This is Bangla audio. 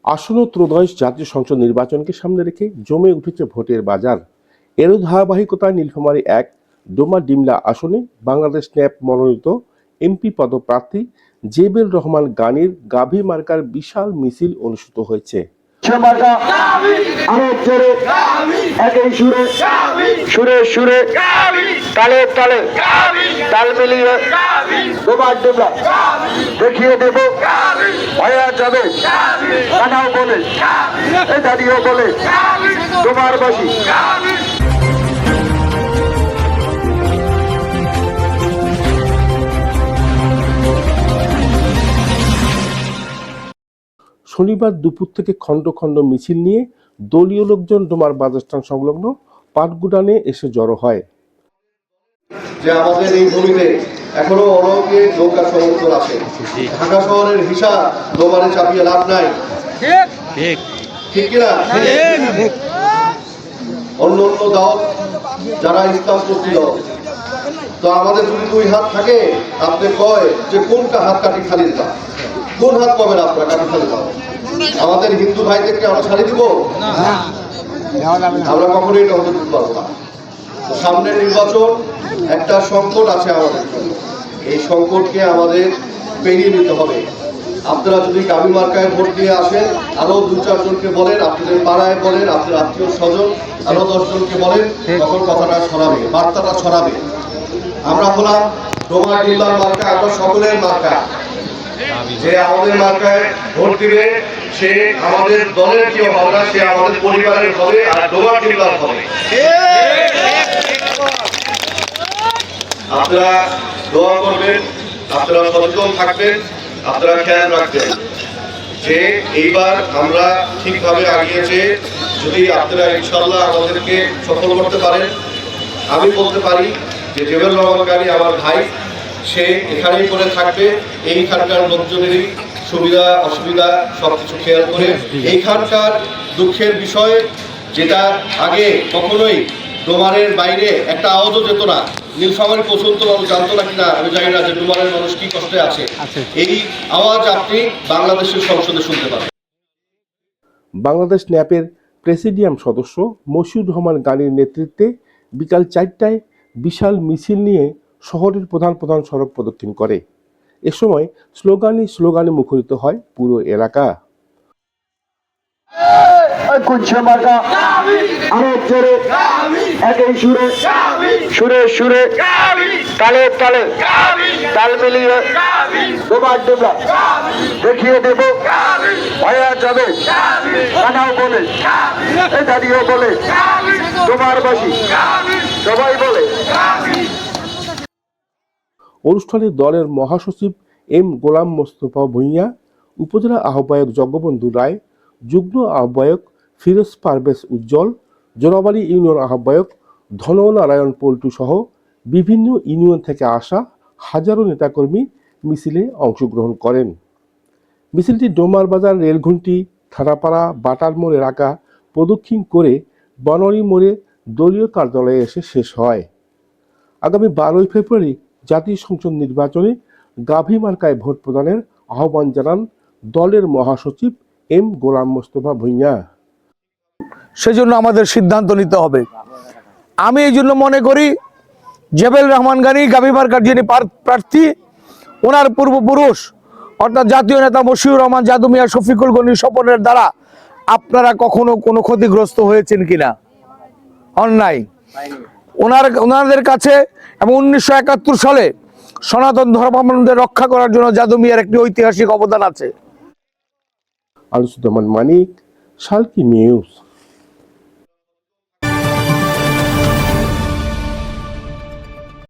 আসন্ন ত্রয়োদশ জাতীয় সংসদ নির্বাচনকে সামনে রেখে জমে উঠেছে ভোটের বাজার। এরও ধারাবাহিকতায় নীলফামারী ১ ডোমা ডিমলা আসনে বাংলাদেশ ন্যাপ মনোনীত এমপি পদপ্রার্থী জেবেল রহমান গানীর গাভী মার্কার বিশাল মিছিল অনুষ্ঠিত হয়েছে। সুরে সুরে তালে তালে তাল মিলিয়ে ডোমা ডিমলা দেখিয়ে দেব হয়ে যাবে কানাও বলে দাঁড়িয়ে বলে তোমার বাসী। শনিবার দুপুর থেকে খণ্ড খণ্ড মিছিল নিয়ে দলীয় লোকজন ডোমার বাজারস্থান সংলগ্ন পাটগুডানে এসে জড়ো হয়। যে আমাদের এই ভূমিতে এখনো অনেকে নৌকা সমর্থন আছে। ঢাকা শহরের হিসাব ডোমারে চাপিয়ে লাভ নাই, ঠিক কিনা? অন্য অন্য দল যারা ইসলামপন্থী দল, তো আমাদের যদি দুই হাত থাকে, আপনি কয় যে কোনটা হাত কাটি খালি দিতাম, কোন হাত পাবেন আপনারা কাটি খালি দাও? আমাদের হিন্দু ভাইদেরকে আমরা ছাড়ি দিব? আমরা কখনোই এটা হতে দিতে পারবো না। সামনের নির্বাচন একটা সংকট আছে আমাদের জন্য, এই সংকটকে আমাদের পেরিয়ে নিতে হবে। আপনারা যদি গাভী মার্কায় ভোট দিয়ে আসেন, আরো 2-4 জনকে বলেন, আপনাদের পাড়ায় বলেন, আপনার আত্মীয় স্বজন আরো 10 জনকে বলেন, তখন কথাটা ছড়াবে, বার্তাটা ছড়াবে। আমরা হলাম ডোমা ডিমলার মার্কা, আমরা সকলের মার্কা। যে আমাদের মার্কায় ভোট দিবে সে আমাদের দলের কেউ হবে না, সে আমাদের পরিবারের হবে, আর ডোমা ডিমলার হবে। আপনারা দোয়া করবেন, আপনারা সচেতন থাকবেন, আপনারা খেয়াল রাখবেন যে এইবার আমরা ঠিকভাবে আগিয়েছে। যদি আপনারা ইনশাআল্লাহ আমাদেরকে সফল করতে পারেন, আমি বলতে পারি যে জেবেল রহমান গানী আমার ভাই, সে এখানেই করে থাকবে। এইখানকার লোকজনেরই সুবিধা অসুবিধা সবকিছু খেয়াল করে এইখানকার দুঃখের বিষয় যেটা আগে কখনোই ডোমারের বাইরে একটা আওয়াজও যেত না, নীলফামারী পর্যন্ত মানুষ জানতো না কিনা আমি জানি না যে ডোমারের মানুষ কি কষ্টে আছে। এই আওয়াজ আপনি বাংলাদেশের সংসদে শুনতে পাবেন। বাংলাদেশ ন্যাপের প্রেসিডিয়াম সদস্য মশিউর রহমান গানীর নেতৃত্বে বিকাল 4টায় বিশাল মিছিল নিয়ে শহরের প্রধান প্রধান সড়ক প্রদক্ষিণ করে। এ সময় স্লোগানে মুখরিত হয় পুরো এলাকা। সুরে সুরে তালে তালে তাল মিলিয়ে ডোমা ডিমলা দেখিয়ে দেব হয়ে যাবে কানাও বলে দাঁড়িয়ে বলে তোমার বাসী, সবাই বলে। অনুষ্ঠানে দলের মহাসচিব এম গোলাম মোস্তফা ভূঁইয়া, উপজেলা আহ্বায়ক জগবন্ধু রায়, যুগ্ম আহ্বায়ক ফিরোজ পারভেজ উজ্জ্বল, জোনাবাড়ী ইউনিয়ন আহ্বায়ক ধননারায়ণ পল্টু সহ বিভিন্ন ইউনিয়ন থেকে আসা হাজারো নেতাকর্মী মিছিলে অংশগ্রহণ করেন। মিছিলটি ডোমার বাজার রেলঘুন্টি, থানাপাড়া, বাটার মোড় এলাকা প্রদক্ষিণ করে বনোয়ারি মোড়ে দলীয় কার্যালয়ে এসে শেষ হয়। আগামী 12ই ফেব্রুয়ারি জাতীয় সংসদ নির্বাচনে গাভী মার্কায় ভোট প্রদানের আহ্বান জানান দলের মহাসচিব এম গোলাম মোস্তফা ভূঁইয়া। সেজন্য আমাদের সিদ্ধান্ত নিতে হবে। আমি এই জন্য মনে করি জেবেল রহমান গানী গাভী মার্কার যিনি প্রার্থী, ওনার পূর্বপুরুষ অর্থাৎ জাতীয় নেতা মশিউর রহমান জাদু মিয়া শফিকুল গনির স্বপনের দ্বারা আপনারা কখনো কোনো ক্ষতিগ্রস্ত হয়েছেন কিনা? অন্যায় ওনাদের কাছে, এবং 1971 সালে সনাতন ধর্মাবলম্বীদের রক্ষা করার জন্য জাদু মিয়ার একটি ঐতিহাসিক অবদান আছে। আনিসুজ্জামান মানিক, শালকি নিউজ।